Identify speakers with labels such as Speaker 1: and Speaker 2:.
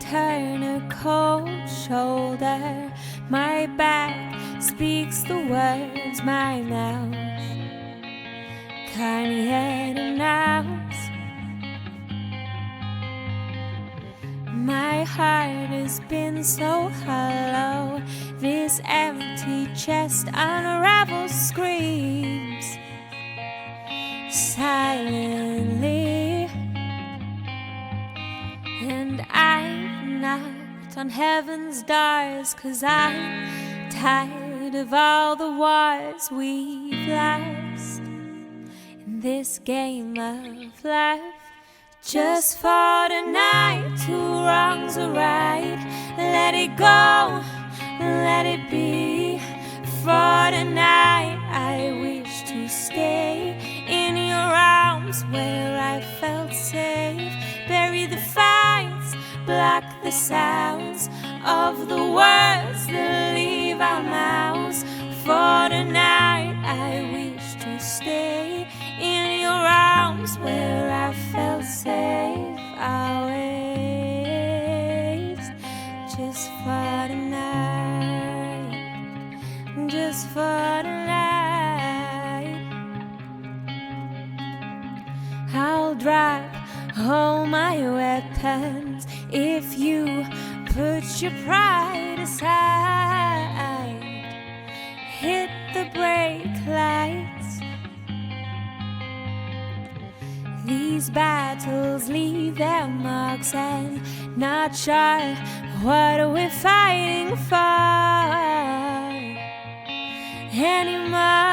Speaker 1: turn a cold shoulder. My back speaks the words my mouth can't yet announce. My heart has been so hollow, this empty chest unravels, screams silently. And I've knocked on heaven's doors, 'cause I'm tired of all the wars we've lost in this game of life. Just for tonight, two wrongs are right. Let it go, let it be. For tonight, I wish to stay in your arms where I felt safe. Bury the fights, block the sounds of the words that leave our mouths. For tonight, I wish to stay in your arms where I felt safe. Always, just for tonight, just for tonight. I'll drop all my weapons if you put your pride aside. Hit the brake lights. These battles leave their marks, and not sure what we're fighting for anymore.